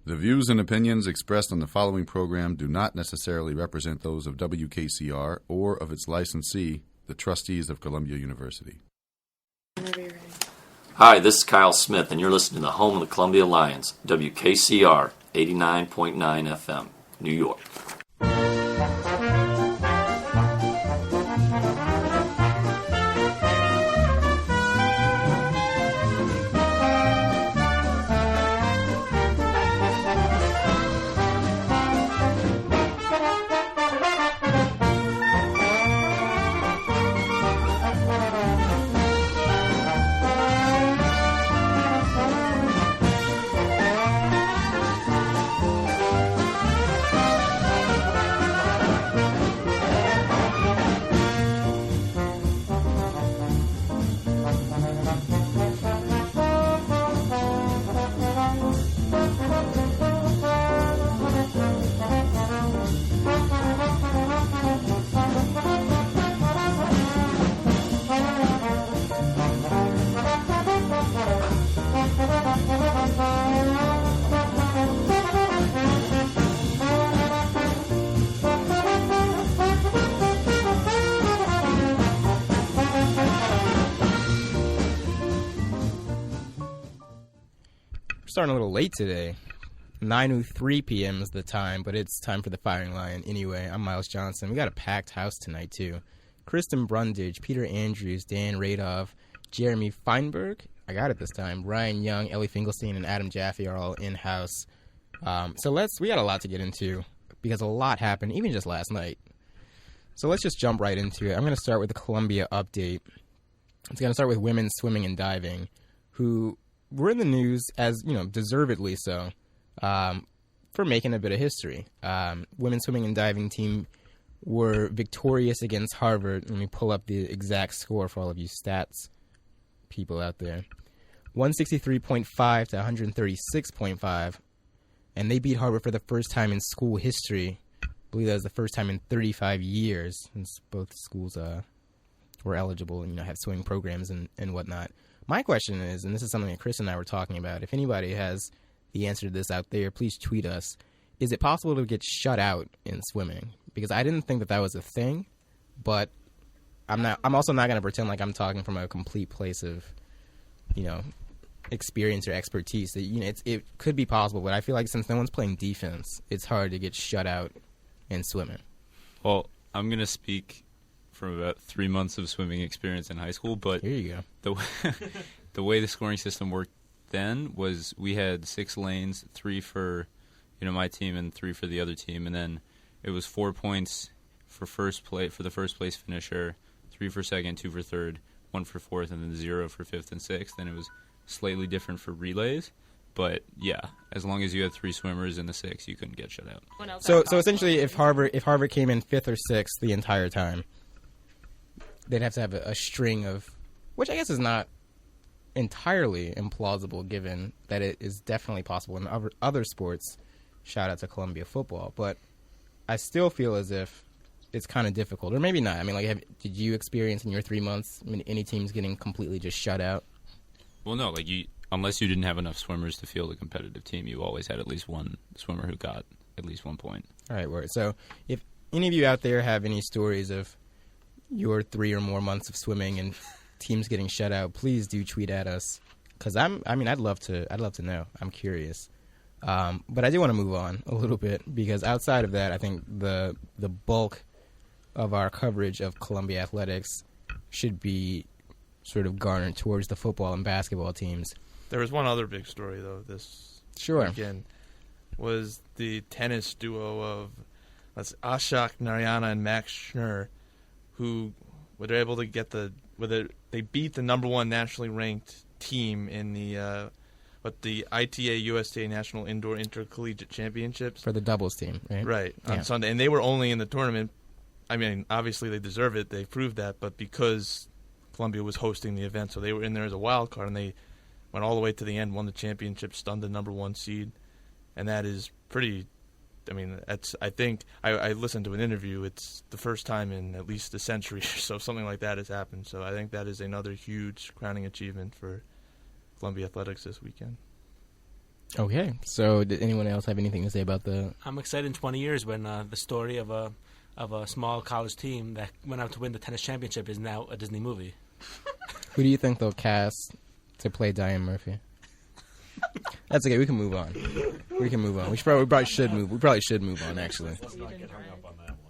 The views and opinions expressed on the following program do not necessarily represent those of WKCR or of its licensee, the trustees of Columbia University. Hi, this is Kyle Smith, and you're listening to the home of the Columbia Lions, WKCR 89.9 FM, New York. Starting a little late today. 9:03 p.m. is the time, but it's time for the firing line. Anyway, I'm Miles Johnson. We got a packed house tonight, too. Kristyn Brundidge, Peter Andrews, Dan Radoff, Jeremy Feinberg, I got it this time, Ryan Young, Eli Finklestein, and Adam Jaffe are all in-house. We got a lot to get into because a lot happened, even just last night. So let's just jump right into it. I'm going to start with the Columbia update. It's going to start with women's swimming and diving, who were in the news, as deservedly so, for making a bit of history. Women's swimming and diving team were victorious against Harvard. Let me pull up the exact score for all of you stats people out there. 163.5 to 136.5, and they beat Harvard for the first time in school history. I believe that was the first time in 35 years since both schools were eligible and have swimming programs and whatnot. My question is, and this is something that Chris and I were talking about, if anybody has the answer to this out there, please tweet us. Is it possible to get shut out in swimming? Because I didn't think that was a thing, but I'm also not going to pretend like I'm talking from a complete place of, experience or expertise. That it could be possible, but I feel like since no one's playing defense, it's hard to get shut out in swimming. Well, I'm going to speak from about 3 months of swimming experience in high school, but here you go. The way the scoring system worked then was we had 6 lanes, 3 for my team and 3 for the other team, and then it was 4 points for the first place finisher, 3 for second, 2 for third, 1 for fourth, and then 0 for fifth and sixth. And it was slightly different for relays, but yeah, as long as you had 3 swimmers in the 6, you couldn't get shut out. So essentially, if Harvard came in 5th or 6th the entire time, they'd have to have a string of, which I guess is not entirely implausible, given that it is definitely possible in other sports. Shout out to Columbia football, but I still feel as if it's kind of difficult, or maybe not. I mean, did you experience in your 3 months any teams getting completely just shut out? Well, no, unless you didn't have enough swimmers to field a competitive team, you always had at least one swimmer who got at least 1 point. All right, word. So if any of you out there have any stories of your 3 or more months of swimming and teams getting shut out, please do tweet at us, because I'd love to know. I'm curious. But I do want to move on a little bit, because outside of that, I think the bulk of our coverage of Columbia athletics should be sort of garnered towards the football and basketball teams. There was one other big story, though, this weekend, was the tennis duo of Ashok Narayana and Max Schnur, who were able to get they beat the number 1 nationally ranked team in the ITA USA National Indoor Intercollegiate Championships. For the doubles team, right? Right, on Sunday. And they were only in the tournament. I mean, obviously they deserve it. They proved that. But because Columbia was hosting the event, so they were in there as a wild card, and they went all the way to the end, won the championship, stunned the number 1 seed. And that is pretty... I mean, I think I listened to an interview. It's the first time in at least a century or so something like that has happened. So I think that is another huge crowning achievement for Columbia Athletics this weekend. Okay, so did anyone else have anything to say about the... I'm excited in 20 years when the story of a small college team that went out to win the tennis championship is now a Disney movie. Who do you think they'll cast to play Diane Murphy? That's okay. We can move on. We probably should move. We probably should move on. Actually,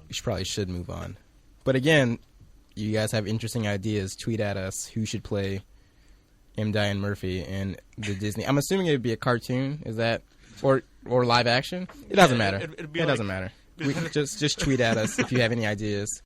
we should move on. But again, you guys have interesting ideas. Tweet at us who should play Diane Murphy in the Disney. I'm assuming it would be a cartoon. Is that or live action? It doesn't matter. It doesn't matter. Just tweet at us if you have any ideas.